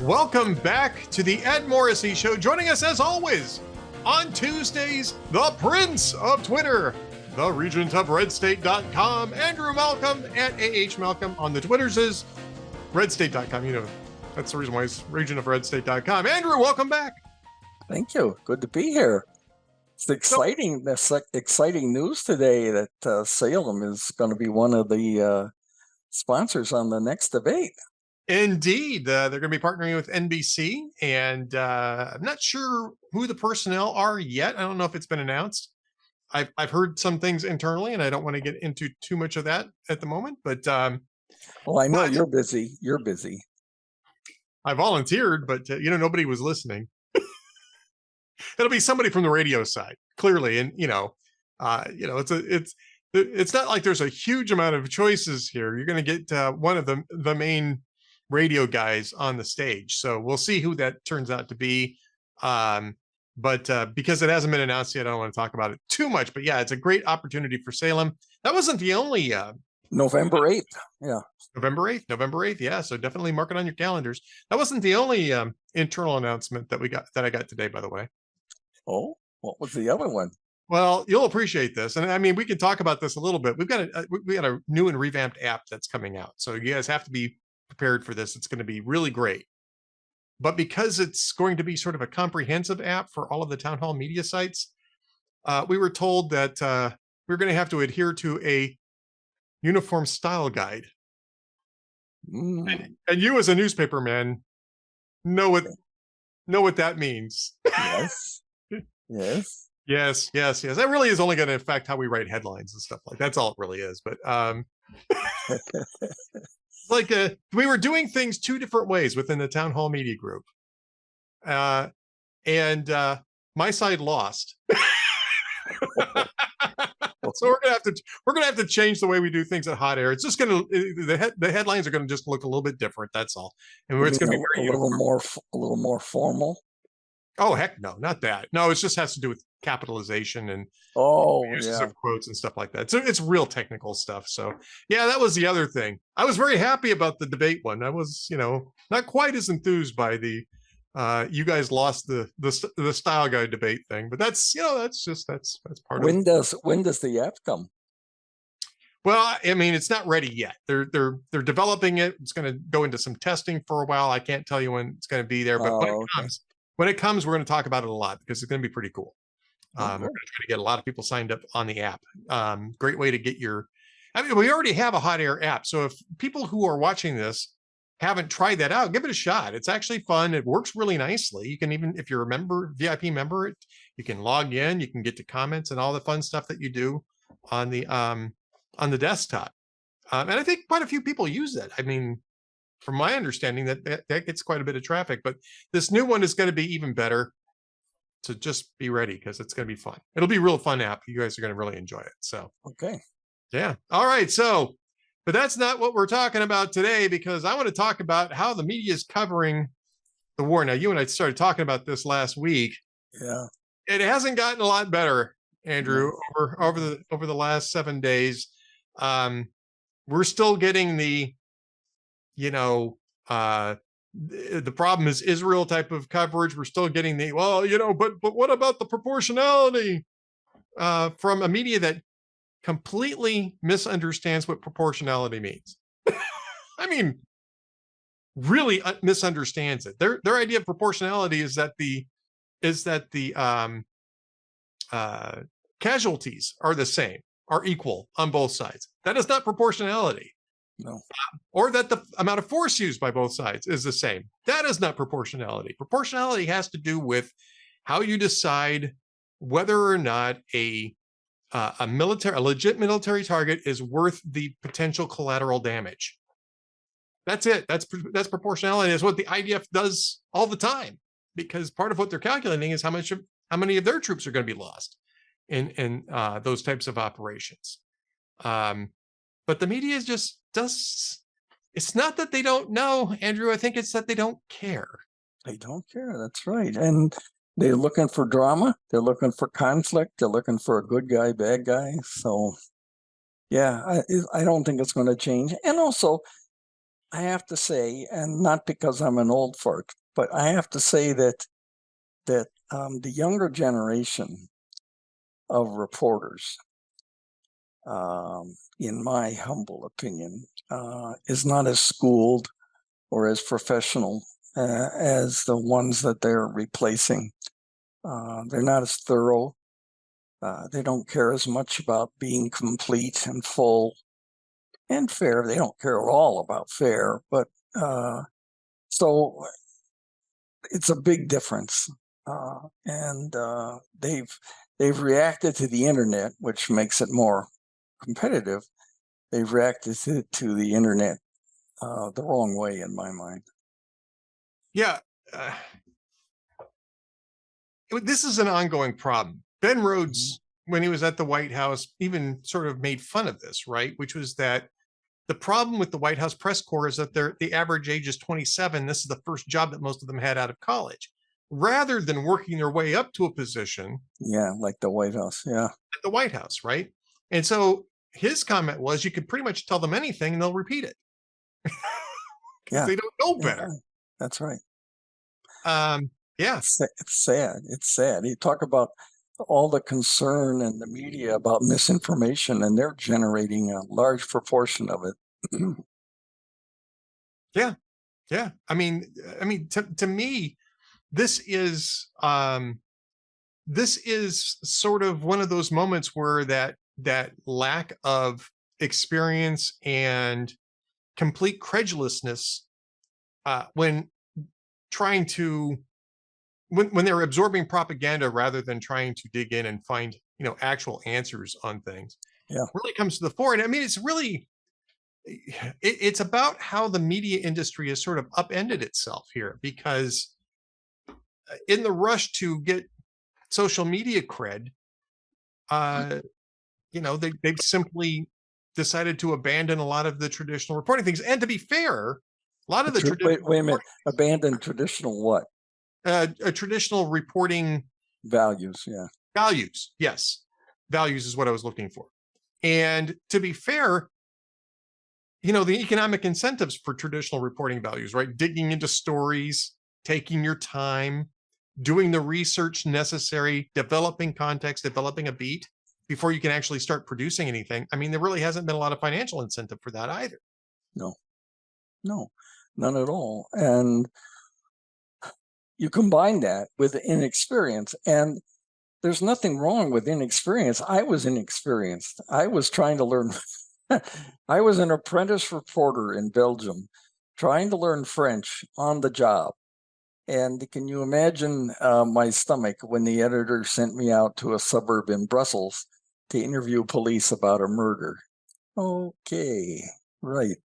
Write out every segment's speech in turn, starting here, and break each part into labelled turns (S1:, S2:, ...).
S1: Welcome back to the Ed Morrissey Show. Joining us as always on Tuesdays, the Prince of Twitter, the Regent of RedState.com, Andrew Malcolm at AH Malcolm on the Twitters is RedState.com. You know, that's the reason why it's Regent of RedState.com. Andrew, welcome back.
S2: Thank you. Good to be here. It's exciting. That's exciting news today that Salem is going to be one of the sponsors on the next debate.
S1: Indeed. They're going to be partnering with NBC, and I'm not sure who the personnel are yet. I don't know if it's been announced. I've heard some things internally, and I don't want to get into too much of that at the moment. But
S2: well, I know you're busy. You're busy.
S1: I volunteered, but nobody was listening. It'll be somebody from the radio side, clearly, and it's not like there's a huge amount of choices here. You're going to get one of the main radio guys on the stage, so we'll see who that turns out to be. But because it hasn't been announced yet, I don't want to talk about it too much. But yeah, it's a great opportunity for Salem. That wasn't the only
S2: November 8th. Yeah,
S1: November 8th. Yeah, so definitely mark it on your calendars. That wasn't the only internal announcement that I got today, by the way.
S2: Oh, what was the other one?
S1: Well, you'll appreciate this, and I mean, we can talk about this a little bit. We got a new and revamped app that's coming out, so you guys have to be prepared for this. It's going to be really great. But because it's going to be sort of a comprehensive app for all of the town hall media sites, we were told that we're going to have to adhere to a uniform style guide. And you, as a newspaper man, know what that means.
S2: Yes. Yes.
S1: Yes. That really is only going to affect how we write headlines and stuff like that. That's all it really is. But like we were doing things two different ways within the town hall media group, and my side lost. So we're gonna have to change the way we do things at Hot Air. It's just gonna the headlines are gonna just look a little bit different. That's all, and it's gonna be very
S2: a little more formal.
S1: Oh heck no, not that. No, it just has to do with capitalization and uses of quotes and stuff like that. So it's real technical stuff. So yeah, that was the other thing. I was very happy about the debate one. I was, not quite as enthused by the you guys lost the style guide debate thing, but that's part of it.
S2: When does the app come?
S1: Well, I mean, it's not ready yet. They're developing it. It's going to go into some testing for a while. I can't tell you when it's going to be there, but when it comes, we're going to talk about it a lot because it's going to be pretty cool. We're going to try to get a lot of people signed up on the app. Great way to get we already have a Hot Air app. So if people who are watching this haven't tried that out, give it a shot. It's actually fun. It works really nicely. You can even, if you're a VIP member, you can log in, you can get to comments and all the fun stuff that you do on the desktop. And I think quite a few people use that. I mean, from my understanding, that gets quite a bit of traffic, but this new one is going to be even better. So just be ready because it's going to be fun. It'll be a real fun app. You guys are going to really enjoy it. So,
S2: okay.
S1: Yeah. All right. So, but that's not what we're talking about today, because I want to talk about how the media is covering the war. Now, you and I started talking about this last week.
S2: Yeah.
S1: It hasn't gotten a lot better, Andrew, over the last 7 days. We're still getting the problem is Israel type of coverage. We're still getting but what about the proportionality from a media that completely misunderstands what proportionality means? I mean, really misunderstands it. Their idea of proportionality is that the casualties are the same, are equal on both sides. That is not proportionality.
S2: No.
S1: Or that the amount of force used by both sides is the same. That is not proportionality. Proportionality has to do with how you decide whether or not a legit military target is worth the potential collateral damage. That's it. That's proportionality. That's what the IDF does all the time, because part of what they're calculating is how many of their troops are going to be lost in those types of operations. But the media it's not that they don't know, Andrew. I think it's that they don't care.
S2: They don't care. That's right. And they're looking for drama. They're looking for conflict. They're looking for a good guy, bad guy. So, yeah, I don't think it's going to change. And also, I have to say, and not because I'm an old fart, but I have to say that the younger generation of reporters, in my humble opinion, is not as schooled or as professional as the ones that they're replacing. They're not as thorough. They don't care as much about being complete and full and fair. They don't care at all about fair, but so it's a big difference. And they've reacted to the internet, which makes it more competitive. They've reacted to the internet the wrong way, in my mind.
S1: Yeah. This is an ongoing problem. Ben Rhodes, when he was at the White House, even sort of made fun of this, right? Which was that the problem with the White House press corps is that the average age is 27. This is the first job that most of them had out of college. Rather than working their way up to a position.
S2: Yeah, like the White House. Yeah.
S1: At the White House, right? And so his comment was you could pretty much tell them anything and they'll repeat it. Because they don't know better.
S2: Yeah, that's right.
S1: Yeah.
S2: It's sad. It's sad. You talk about all the concern in the media about misinformation, and they're generating a large proportion of it.
S1: Yeah. Yeah. I mean, to me, this is sort of one of those moments where that lack of experience and complete credulousness when trying to when they're absorbing propaganda rather than trying to dig in and find actual answers on things, really comes to the fore. And I mean, it's really it's about how the media industry has sort of upended itself here, because in the rush to get social media cred, they've simply decided to abandon a lot of the traditional reporting things. And to be fair, a lot of the traditional
S2: wait a minute, abandon traditional what?
S1: A traditional reporting
S2: values. Yeah,
S1: values. Yes, values is what I was looking for. And to be fair, the economic incentives for traditional reporting values, right? Digging into stories, taking your time, doing the research necessary, developing context, developing a beat before you can actually start producing anything. I mean, there really hasn't been a lot of financial incentive for that either.
S2: No, none at all. And you combine that with inexperience, and there's nothing wrong with inexperience. I was inexperienced. I was trying to learn. I was an apprentice reporter in Belgium, trying to learn French on the job. And can you imagine my stomach when the editor sent me out to a suburb in Brussels to interview police about a murder? Okay, right.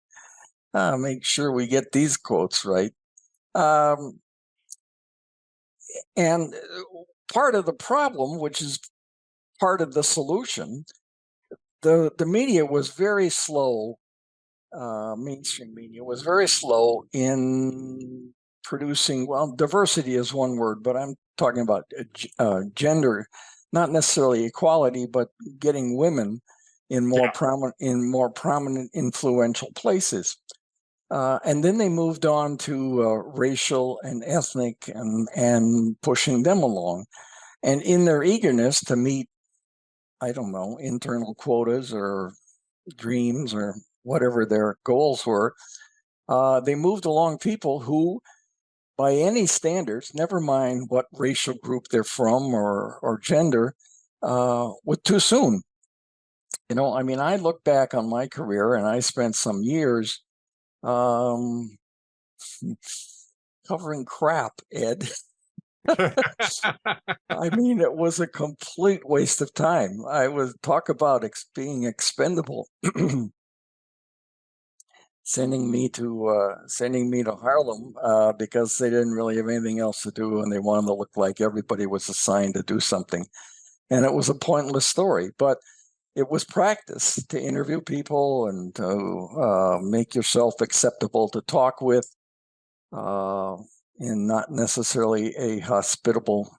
S2: Make sure we get these quotes right. And part of the problem, which is part of the solution, the media was very slow. Mainstream media was very slow in producing, well, diversity is one word, but I'm talking about gender, not necessarily equality, but getting women in more prominent, influential places. And then they moved on to racial and ethnic and pushing them along. And in their eagerness to meet, I don't know, internal quotas or dreams or whatever their goals were, they moved along people who, by any standards, never mind what racial group they're from or gender, were too soon. I mean, I look back on my career and I spent some years covering crap, Ed. I mean, it was a complete waste of time. I would talk about being expendable. Sending me to Harlem because they didn't really have anything else to do, and they wanted to look like everybody was assigned to do something. And it was a pointless story, but it was practice to interview people and to make yourself acceptable to talk with, in not necessarily a hospitable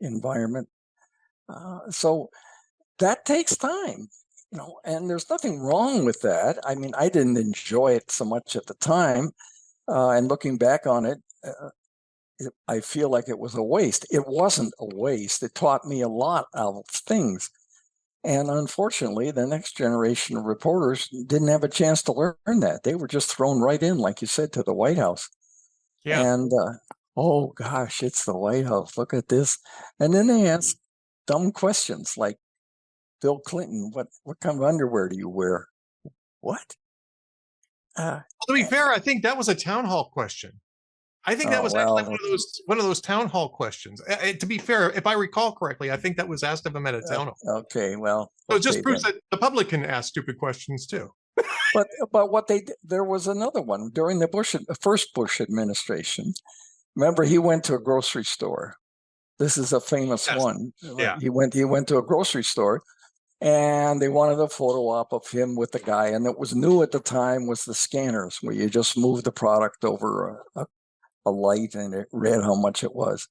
S2: environment. So that takes time. and there's nothing wrong with that. I mean, I didn't enjoy it so much at the time, and looking back on it, I feel like it was a waste. It wasn't a waste. It taught me a lot of things. And unfortunately, the next generation of reporters didn't have a chance to learn that. They were just thrown right in, like you said, to the White House.
S1: Yeah.
S2: And, oh gosh, it's the White House. Look at this. And then they ask dumb questions like, Bill Clinton, what kind of underwear do you wear? What?
S1: To be fair, I think that was a town hall question. I think that was actually one of those town hall questions. To be fair, if I recall correctly, I think that was asked of him at a town hall.
S2: Okay, well,
S1: so it just proves that the public can ask stupid questions too.
S2: but what there was another one during the first Bush administration. Remember, he went to a grocery store. This is a famous one.
S1: Yeah.
S2: He went to a grocery store, and they wanted a photo op of him with the guy. And it was new at the time was the scanners, where you just move the product over a light and it read how much it was.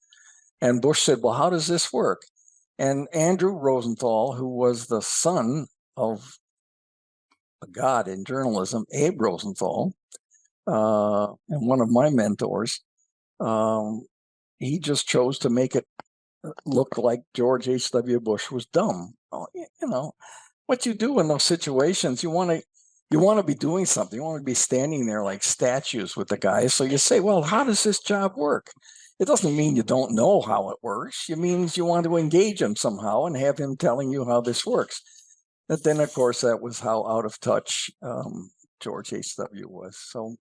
S2: And Bush said, well, how does this work? And Andrew Rosenthal, who was the son of a god in journalism, Abe Rosenthal, and one of my mentors, he just chose to make it look like George H.W. Bush was dumb. What you do in those situations, you want to be doing something. You want to be standing there like statues with the guy. So you say, well, how does this job work? It doesn't mean you don't know how it works. It means you want to engage him somehow and have him telling you how this works. But then, of course, that was how out of touch George H.W. was. So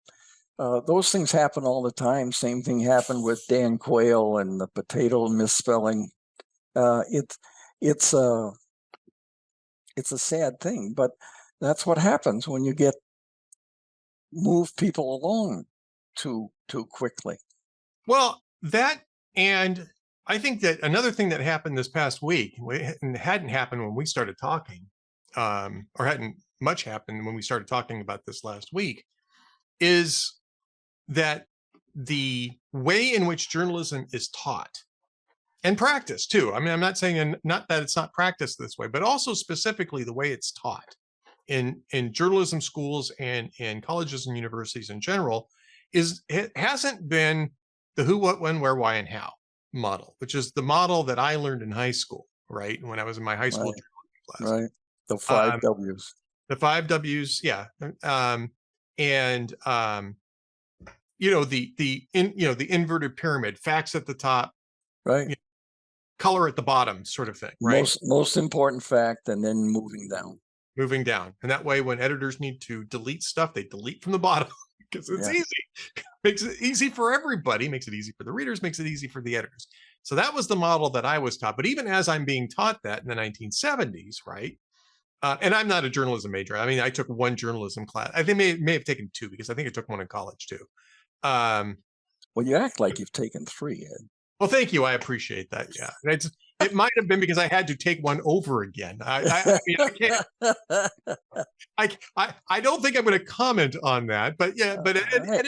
S2: those things happen all the time. Same thing happened with Dan Quayle and the potato misspelling. It's a sad thing, but that's what happens when you move people along too quickly.
S1: Well, that, and I think that another thing that happened this past week, and hadn't happened when we started talking, or hadn't much happened when we started talking about this last week, is that the way in which journalism is taught and practiced too. I mean, I'm not saying not that it's not practiced this way, but also specifically the way it's taught in journalism schools and in colleges and universities in general, it hasn't been the who, what, when, where, why, and how model, which is the model that I learned in high school, right? When I was in my high school journalism class.
S2: Right. The 5 W's.
S1: The 5 W's, yeah. The inverted pyramid, facts at the top,
S2: right?
S1: Color at the bottom, sort of thing, right?
S2: Most important fact, and then moving down.
S1: And that way, when editors need to delete stuff, they delete from the bottom because it's easy. Makes it easy for everybody, makes it easy for the readers, makes it easy for the editors. So that was the model that I was taught. But even as I'm being taught that in the 1970s, right? And I'm not a journalism major. I mean, I took one journalism class. I think may have taken 2 because I think I took one in college too.
S2: Well, you act like you've taken 3, Ed.
S1: Well, thank you. I appreciate that. Yeah, it might have been because I had to take one over again. I mean, I can't. I don't think I'm going to comment on that. But yeah, but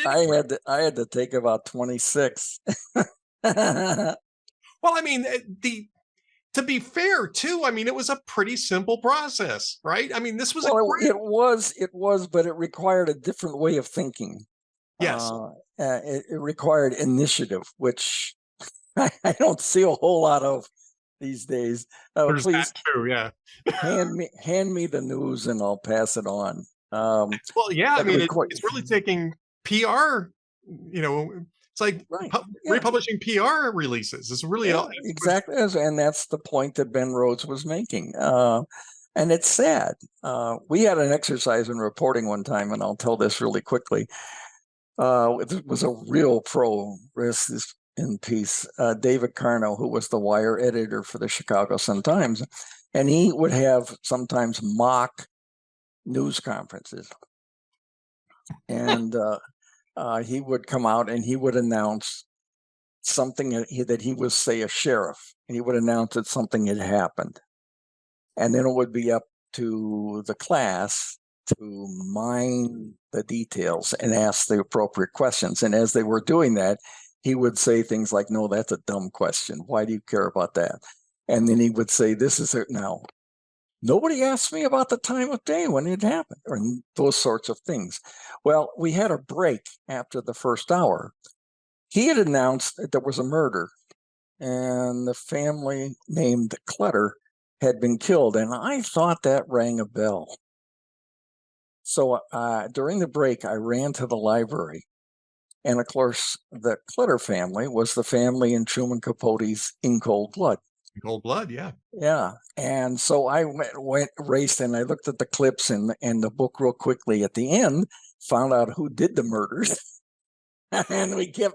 S2: I had to take about 26.
S1: Well, I mean, to be fair, too, I mean, it was a pretty simple process, right? I mean, this was
S2: it was, but it required a different way of thinking.
S1: Yes,
S2: it required initiative, which I don't see a whole lot of these days.
S1: There's
S2: please,
S1: that too, yeah.
S2: hand me the news and I'll pass it on.
S1: Well, yeah, I mean, it's really taking PR. It's like republishing PR releases. It's really
S2: exactly, and that's the point that Ben Rhodes was making. And it's sad. We had an exercise in reporting one time, and I'll tell this really quickly. It was a real pro, rest in peace, David Carno, who was the wire editor for the Chicago Sun-Times, and he would have sometimes mock news conferences, and he would come out and he would announce something that he was, say, a sheriff, and he would announce that something had happened, and then it would be up to the class to mine the details and ask the appropriate questions. And as they were doing that, he would say things like, no, that's a dumb question. Why do you care about that? And then he would say, this is it now. Nobody asked me about the time of day when it happened or those sorts of things. Well, we had a break after the first hour. He had announced that there was a murder and the family named Clutter had been killed. And I thought that rang a bell. So during the break, I ran to the library. And of course, the Clutter family was the family in Truman Capote's In Cold Blood.
S1: In Cold Blood, yeah.
S2: Yeah. And so I raced and I looked at the clips and the book real quickly at the end, found out who did the murders. And we get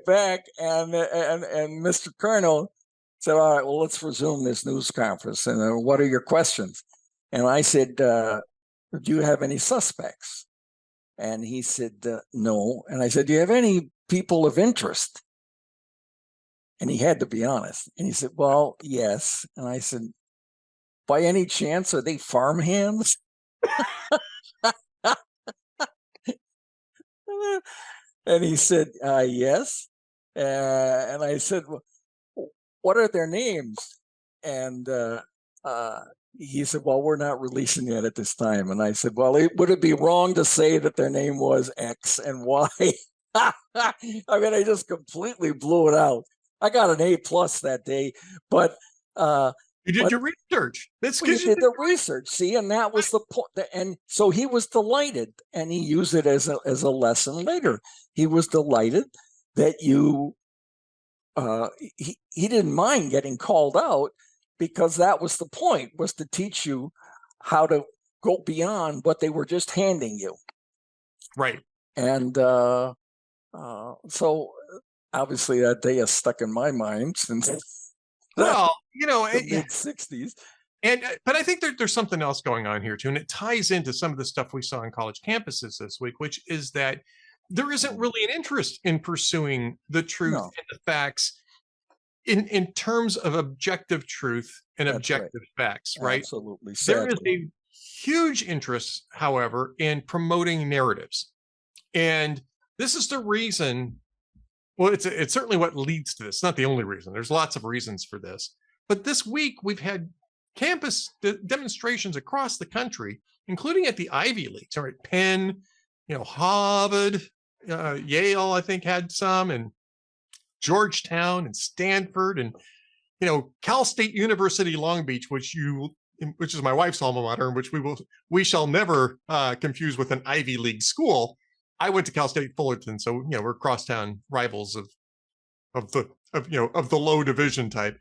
S2: back and Mr. Colonel said, all right, well, let's resume this news conference. And what are your questions? And I said, do you have any suspects? And he said, no. And I said, do you have any people of interest? And he had to be honest. And he said, well, yes. And I said, by any chance, are they farmhands? And he said, yes. And I said, well, what are their names? And he said, well, we're not releasing it at this time. And I said, well, would it be wrong to say that their name was X and Y? I mean, I just completely blew it out. I got an A+ that day, but
S1: you did your research.
S2: That's because you did the research. See, and that was the point. And so he was delighted, and he used it as a lesson later. He was delighted that you. He didn't mind getting called out because that was the point, was to teach you how to go beyond what they were just handing you.
S1: Right.
S2: And so obviously that day is stuck in my mind since
S1: the
S2: mid-60s.
S1: But I think there's something else going on here too, and it ties into some of the stuff we saw on college campuses this week, which is that there isn't really an interest in pursuing the truth and the facts in terms of objective truth and objective facts, right?
S2: Absolutely.
S1: There is a huge interest, however, in promoting narratives. And this is the reason, well, it's certainly what leads to this. It's not the only reason. There's lots of reasons for this. But this week, we've had campus demonstrations across the country, including at the Ivy Leagues, all right, Penn, Harvard, Yale, I think, had some, and Georgetown and Stanford, and Cal State University Long Beach, which is my wife's alma mater, and which we shall never confuse with an Ivy League school. I went to Cal State Fullerton, so we're crosstown rivals of the low division type.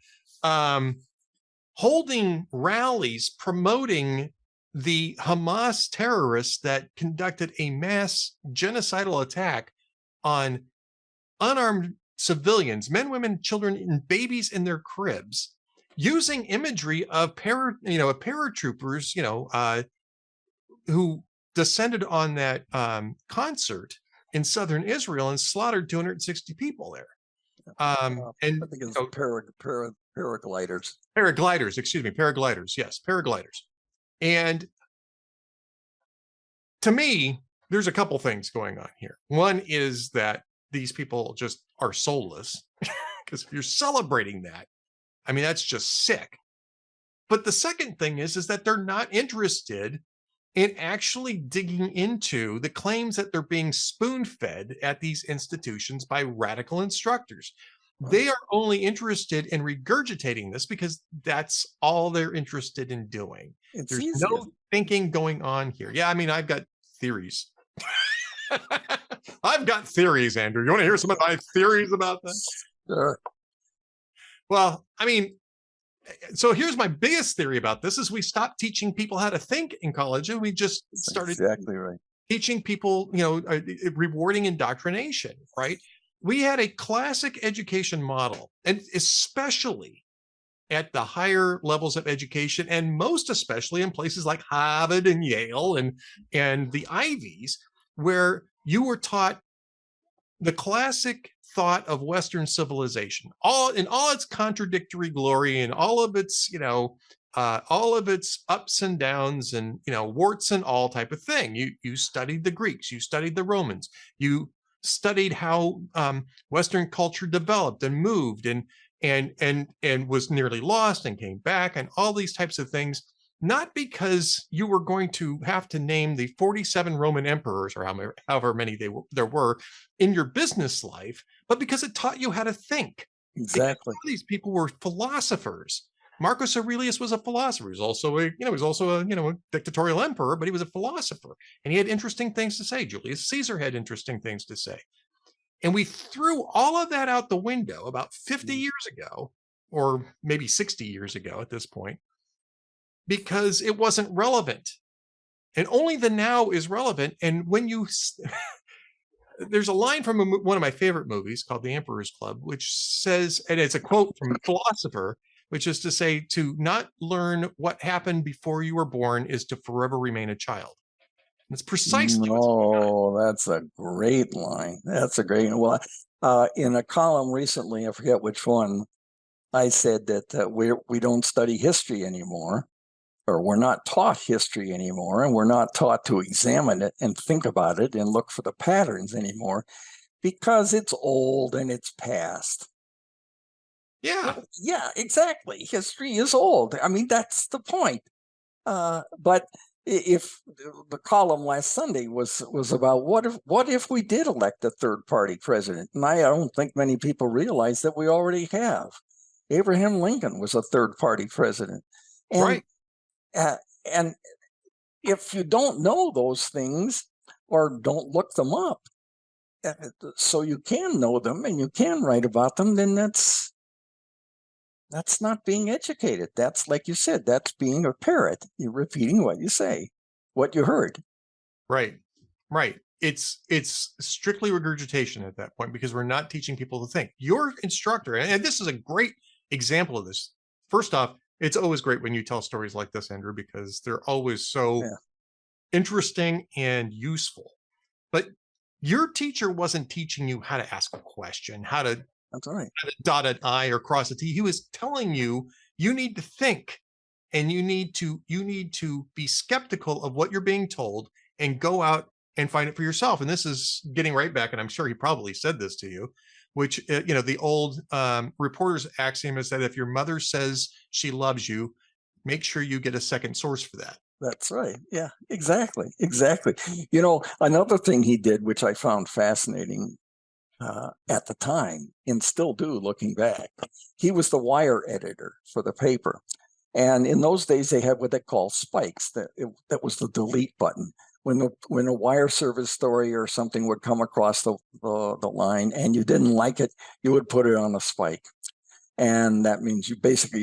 S1: Holding rallies promoting the Hamas terrorists that conducted a mass genocidal attack on unarmed civilians, men, women, children, and babies in their cribs, using imagery of paratroopers, who descended on that concert in southern Israel and slaughtered 260 people there.
S2: And I think it's paragliders.
S1: Paragliders. Yes, paragliders. And to me, there's a couple things going on here. One is that these people just are soulless, because if you're celebrating that, I mean, that's just sick. But the second thing is that they're not interested in actually digging into the claims that they're being spoon-fed at these institutions by radical instructors. Right. They are only interested in regurgitating this because that's all they're interested in doing. There's no thinking going on here. Yeah, I mean, I've got theories. I've got theories, Andrew. You want to hear some of my theories about that?
S2: Sure.
S1: Well, I mean, so here's my biggest theory about this is we stopped teaching people how to think in college, and we just started teaching people, rewarding indoctrination, right? We had a classic education model, and especially at the higher levels of education, and most especially in places like Harvard and Yale and the Ivies, where you were taught the classic thought of Western civilization, all its contradictory glory and all of its ups and downs and warts and all type of thing. You studied the Greeks, you studied the Romans, you studied how Western culture developed and moved, and and was nearly lost and came back, and all these types of things, not because you were going to have to name the 47 Roman emperors or however many there were in your business life, but because it taught you how to think.
S2: Exactly.
S1: These people were philosophers. Marcus Aurelius was a philosopher. He was also a dictatorial emperor, but he was a philosopher, and he had interesting things to say. Julius Caesar had interesting things to say. And we threw all of that out the window about 50 years ago, or maybe 60 years ago at this point, because it wasn't relevant. And only the now is relevant. And when you, there's a line from one of my favorite movies called The Emperor's Club, which says, and it's a quote from a philosopher, which is to say, to not learn what happened before you were born is to forever remain a child. And it's precisely what's going on.
S2: That's a great line. That's a great one. Well, in a column recently, I forget which one, I said that we don't study history anymore, or we're not taught history anymore, and we're not taught to examine it and think about it and look for the patterns anymore because it's old and it's past.
S1: Yeah.
S2: Yeah, exactly. History is old. I mean, that's the point. But if the column last Sunday was about what if we did elect a third party president, and I don't think many people realize that we already have. Abraham Lincoln was a third party president, and
S1: right.
S2: And if you don't know those things or don't look them up, so you can know them and you can write about them, then that's not being educated. That's, like you said, that's being a parrot. You're repeating what you say, what you heard.
S1: Right. It's strictly regurgitation at that point, because we're not teaching people to think. Your instructor, and this is a great example of this. First off, it's always great when you tell stories like this, Andrew, because they're always so interesting and useful. But your teacher wasn't teaching you how to ask a question,
S2: that's right,
S1: how to dot an I or cross a T. He was telling you need to think, and you need to be skeptical of what you're being told and go out and find it for yourself. And this is getting right back, and I'm sure he probably said this to you, which, the old reporter's axiom is that if your mother says she loves you, make sure you get a second source for that.
S2: That's right. Yeah, exactly. Another thing he did, which I found fascinating at the time, and still do looking back, he was the wire editor for the paper. And in those days, they had what they call spikes. That was the delete button. When a wire service story or something would come across the line and you didn't like it, you would put it on a spike. And that means you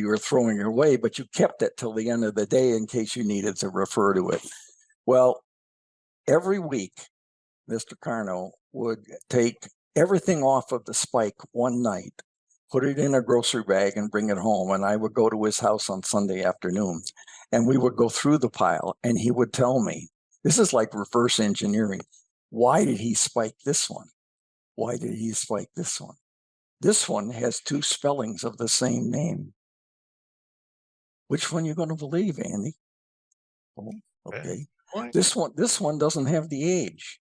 S2: were throwing it away, but you kept it till the end of the day in case you needed to refer to it. Well, every week, Mr. Carno would take everything off of the spike one night, put it in a grocery bag and bring it home. And I would go to his house on Sunday afternoon and we would go through the pile and he would tell me, this is like reverse engineering. Why did he spike this one? Why did he spike this one? This one has two spellings of the same name. Which one are you going to believe, Andy? Oh, okay. This one doesn't have the age.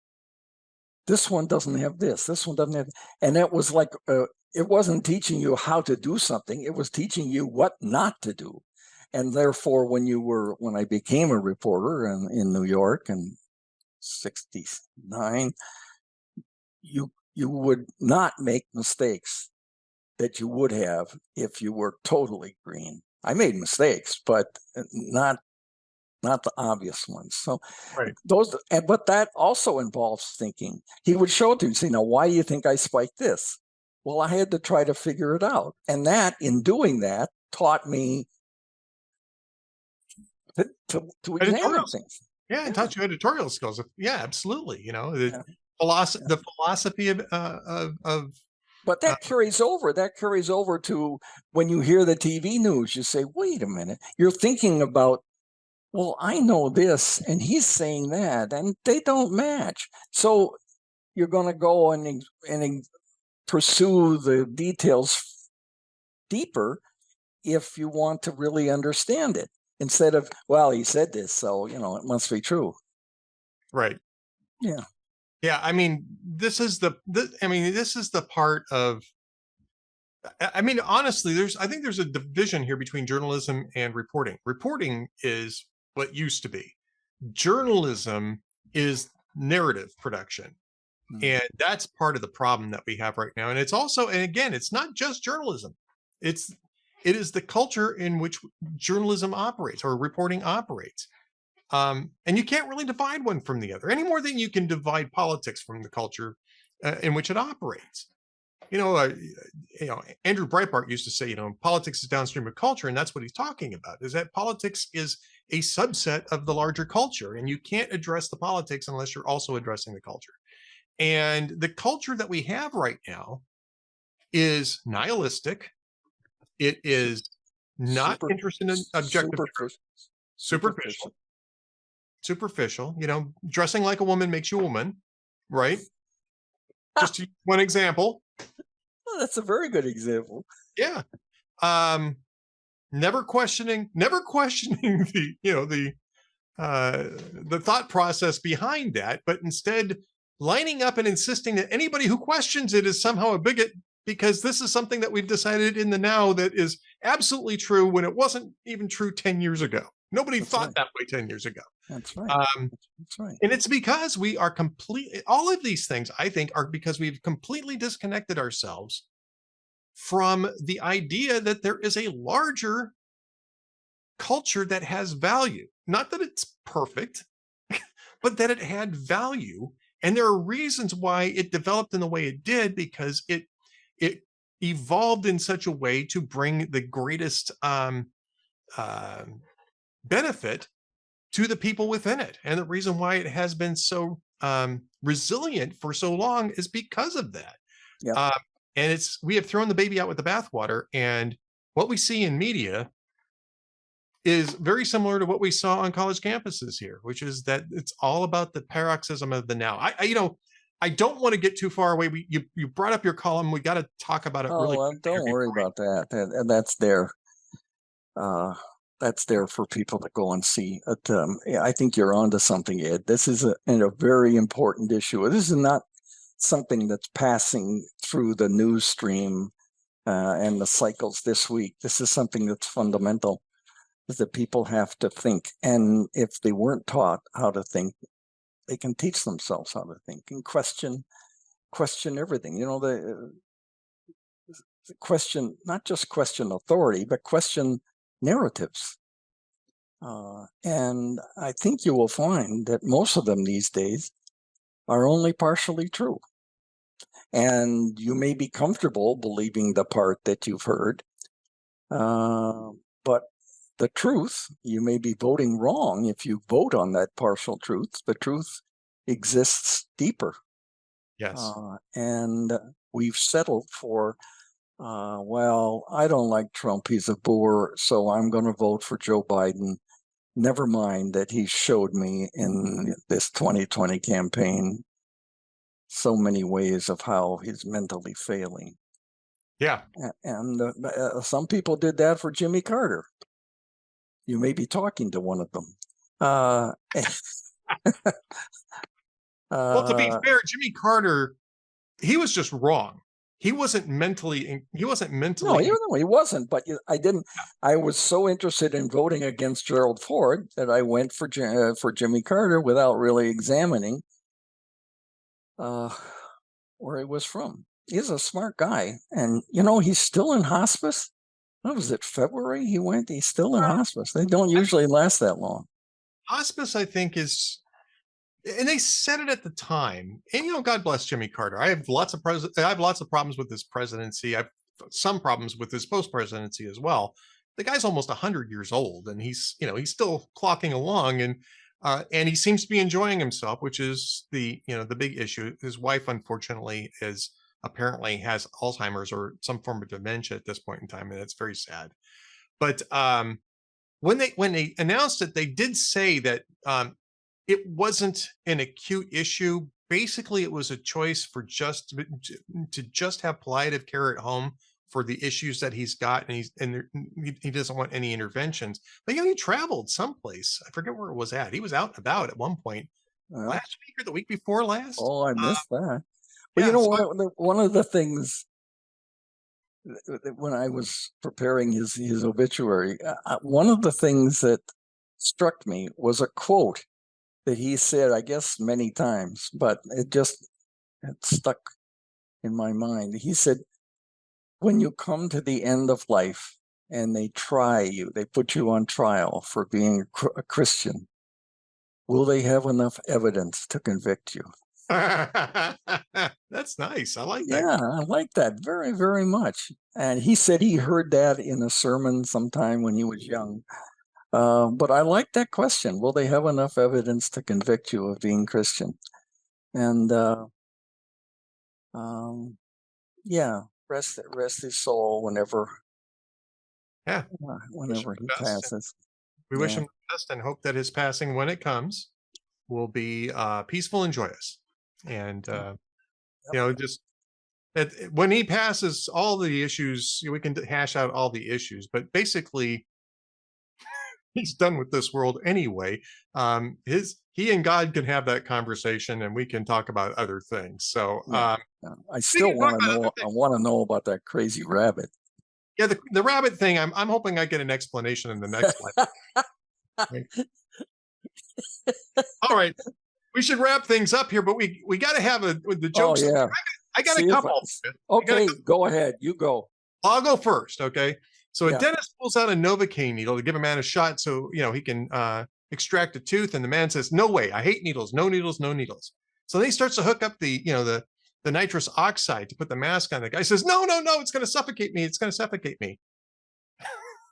S2: This one doesn't have this. This one doesn't have, and that was like it wasn't teaching you how to do something. It was teaching you what not to do. And therefore, when I became a reporter in New York in '69, you would not make mistakes that you would have if you were totally green. I made mistakes, but not the obvious ones. So but that also involves thinking. He would show it to you, say, now, why do you think I spiked this? Well, I had to try to figure it out. And that, in doing that, taught me to examine things.
S1: Yeah, it taught you editorial skills. Yeah, absolutely. The philosophy of
S2: but that carries over. That carries over to when you hear the TV news, you say, wait a minute, you're thinking about, well, I know this and he's saying that, and they don't match. So you're going to go and pursue the details deeper if you want to really understand it, instead of, well, he said this, so, it must be true.
S1: Right.
S2: Yeah.
S1: Yeah. I mean, this is the part of I mean, honestly, I think there's a division here between journalism and reporting. Reporting is what used to be. Journalism is narrative production. And that's part of the problem that we have right now. And it's also, and again, it's not just journalism. It's it is the culture in which journalism operates or reporting operates. And you can't really divide one from the other any more than you can divide politics from the culture in which it operates. You know, uh, Andrew Breitbart used to say, politics is downstream of culture, and that's what he's talking about. Is that politics is a subset of the larger culture, and you can't address the politics unless you're also addressing the culture. And the culture that we have right now is nihilistic. It is not
S2: Super,
S1: interested in objective truth.
S2: superficial.
S1: Superficial. Dressing like a woman makes you a woman, right? Just one example.
S2: Oh, that's a very good example.
S1: Yeah. Never questioning the thought process behind that, but instead lining up and insisting that anybody who questions it is somehow a bigot, because this is something that we've decided in the now that is absolutely true when it wasn't even true 10 years ago. Nobody thought that way 10 years ago.
S2: That's right. That's right.
S1: And it's because we are all of these things, I think, are because we've completely disconnected ourselves from the idea that there is a larger culture that has value. Not that it's perfect, but that it had value. And there are reasons why it developed in the way it did, because it evolved in such a way to bring the greatest benefit to the people within it. And the reason why it has been so resilient for so long is because of that.
S2: Yeah.
S1: And we have thrown the baby out with the bathwater. And what we see in media is very similar to what we saw on college campuses here, which is that it's all about the paroxysm of the now. I don't want to get too far away. You brought up your column. We got to talk about it really quickly.
S2: Don't worry about that. And that's there. That's there for people to go and see. I think you're onto something, Ed. This is a very important issue. This is not something that's passing through the news stream and the cycles this week. This is something that's fundamental, is that people have to think. And if they weren't taught how to think, they can teach themselves how to think and question everything. The question, not just question authority, but question narratives. And I think you will find that most of them these days are only partially true. And you may be comfortable believing the part that you've heard, but the truth, you may be voting wrong if you vote on that partial truth. The truth exists deeper.
S1: Yes.
S2: And we've settled for, well, I don't like Trump. He's a bore, so I'm going to vote for Joe Biden. Never mind that he showed me in this 2020 campaign so many ways of how he's mentally failing.
S1: Yeah.
S2: And some people did that for Jimmy Carter. You may be talking to one of them.
S1: Well, to be fair, Jimmy Carter, he was just wrong. He wasn't mentally.
S2: No, he wasn't. But I was so interested in voting against Gerald Ford that I went for Jimmy Carter without really examining where he was from. He's a smart guy, and he's still in hospice. What was it, February? He went. He's still in hospice. They don't usually last that long.
S1: Hospice, I think, is. And they said it at the time. And God bless Jimmy Carter. I have lots of problems with his presidency. I have some problems with his post-presidency as well. The guy's almost 100 years old, and he's still clocking along, and he seems to be enjoying himself, which is the big issue. His wife, unfortunately, apparently has Alzheimer's or some form of dementia at this point in time, and it's very sad. But when they announced it, they did say that it wasn't an acute issue. Basically, it was a choice for to just have palliative care at home for the issues that he's got, and he doesn't want any interventions. But he traveled someplace. I forget where it was at. He was out and about at one point last week or the week before last.
S2: Oh, I missed that. But one of the things when I was preparing his obituary, one of the things that struck me was a quote that he said, I guess many times, but it stuck in my mind. He said, when you come to the end of life and they put you on trial for being a Christian, will they have enough evidence to convict you?
S1: That's nice. I like that.
S2: Yeah, I like that very, very much. And he said he heard that in a sermon sometime when he was young. But I like that question. Will they have enough evidence to convict you of being Christian? And yeah, rest his soul whenever he passes.
S1: We wish him the best and hope that his passing, when it comes, will be peaceful and joyous. And just when he passes, all the issues, we can hash out all the issues, but basically he's done with this world anyway. He and God can have that conversation, and we can talk about other things. So
S2: I still want to know. I want to know about that crazy rabbit.
S1: Yeah, the rabbit thing. I'm hoping I get an explanation in the next one. Right. All right, we should wrap things up here, but we got to have the jokes.
S2: Oh, yeah.
S1: I got a couple.
S2: Okay, go ahead. You go.
S1: I'll go first. Okay. So a dentist pulls out a Novocaine needle to give a man a shot so he can extract a tooth, and the man says, "No way! I hate needles. No needles. No needles." So then he starts to hook up the nitrous oxide to put the mask on. The guy says, "No, it's going to suffocate me. It's going to suffocate me."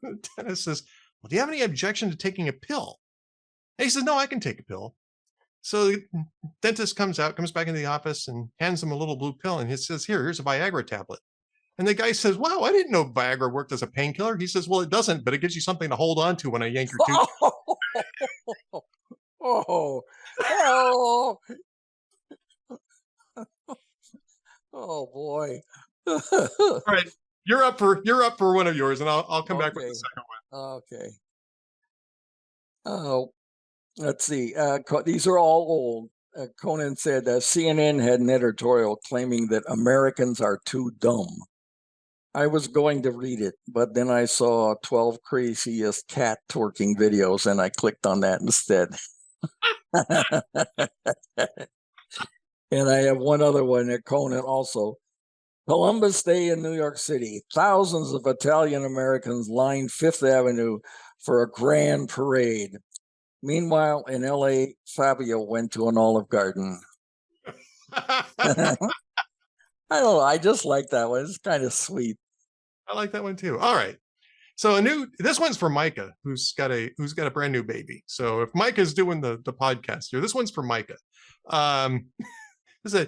S1: The dentist says, "Well, do you have any objection to taking a pill?" And he says, "No, I can take a pill." So the dentist comes back into the office and hands him a little blue pill, and he says, "Here's a Viagra tablet." And the guy says, "Wow, I didn't know Viagra worked as a painkiller." He says, "Well, it doesn't, but it gives you something to hold on to when I yank your tooth."
S2: Oh boy.
S1: All right. You're up for one of yours, and I'll come back with the second one.
S2: Okay. Oh, let's see. These are all old. Conan said CNN had an editorial claiming that Americans are too dumb. I was going to read it, but then I saw 12 craziest cat twerking videos, and I clicked on that instead. And I have one other one at Conan also. Columbus Day in New York City. Thousands of Italian Americans lined Fifth Avenue for a grand parade. Meanwhile, in LA, Fabio went to an Olive Garden. I don't know. I just like that one. It's kind of sweet.
S1: I like that one too. All right. So this one's for Micah, who's got a brand new baby. So if Micah's doing the podcast here, this one's for Micah. This is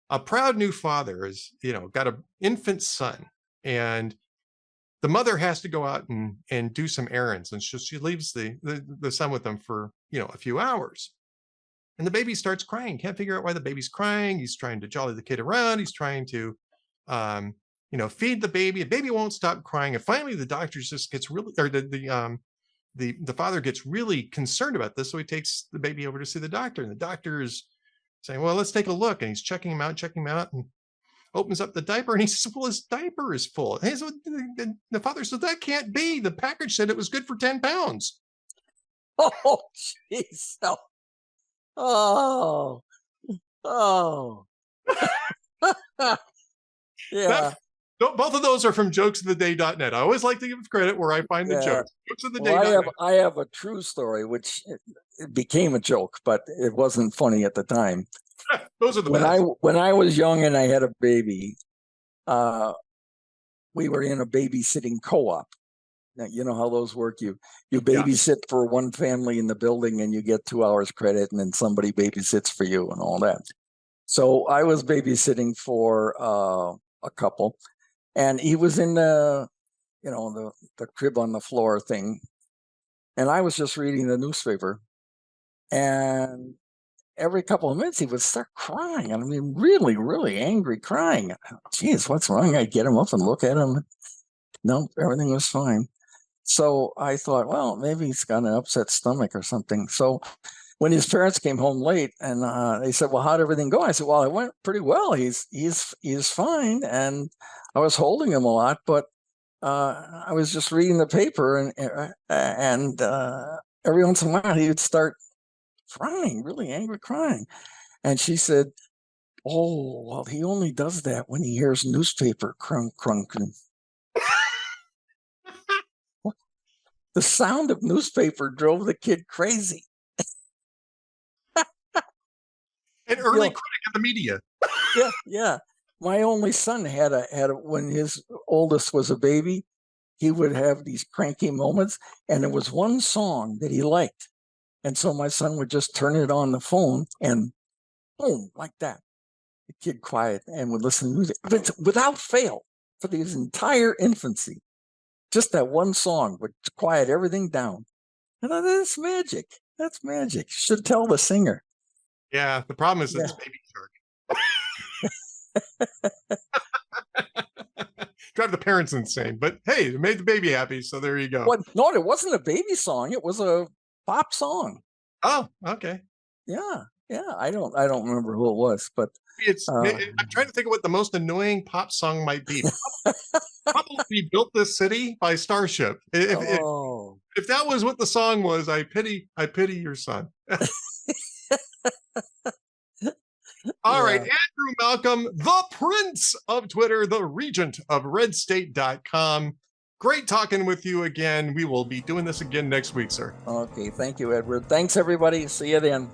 S1: a proud new father is, got an infant son, and the mother has to go out and do some errands, and she leaves the son with them for a few hours. And the baby starts crying. Can't figure out why the baby's crying. He's trying to jolly the kid around. He's trying to feed the baby. The baby won't stop crying. And finally the doctor just gets really, or the father gets really concerned about this. So he takes the baby over to see the doctor, and the doctor is saying, "Well, let's take a look." And he's checking him out, and opens up the diaper, and he says, "Well, his diaper is full." And the father said, "That can't be. The package said it was good for 10 pounds.
S2: Oh, jeez. Oh. Yeah.
S1: Both of those are from jokesoftheday.net. I always like to give credit where I find the jokes.
S2: Jokesoftheday.net. I have a true story, which it became a joke, but it wasn't funny at the time.
S1: Those are the best.
S2: When I was young and I had a baby, we were in a babysitting co-op. Now, you know how those work. You babysit for one family in the building, and you get 2 hours credit, and then somebody babysits for you and all that. So I was babysitting for a couple, and he was in the crib on the floor thing, and I was just reading the newspaper, and every couple of minutes he would start crying. I mean, really, really angry crying. Geez, what's wrong? I get him up and look at him. No, everything was fine. So I thought, well, maybe he's got an upset stomach or something. So when his parents came home late, and they said, "Well, how'd everything go?" I said, "Well, it went pretty well. He's fine, and I was holding him a lot, but I was just reading the paper, and every once in a while he would start crying, really angry crying." And she said, "Oh, well, he only does that when he hears newspaper crunk crunking." The sound of newspaper drove the kid crazy.
S1: An early critic of the media.
S2: Yeah. My only son had a when his oldest was a baby, he would have these cranky moments, and there was one song that he liked, and so my son would just turn it on the phone, and boom, like that, the kid quiet and would listen to music without fail for his entire infancy. Just that one song would quiet everything down. And that's magic. That's magic. You should tell the singer.
S1: Yeah, the problem is it's Baby Shark. Drive the parents insane, but hey, it made the baby happy, so there you go.
S2: What? No, it wasn't a baby song. It was a pop song.
S1: Oh, okay.
S2: Yeah. I don't remember who it was, but
S1: I'm trying to think of what the most annoying pop song might be. Probably "Built This City" by Starship. If that was what the song was, I pity your son. All right, Andrew Malcolm, the Prince of Twitter, the Regent of RedState.com. Great talking with you again. We will be doing this again next week, sir.
S2: Okay, thank you, Edward. Thanks, everybody. See you then.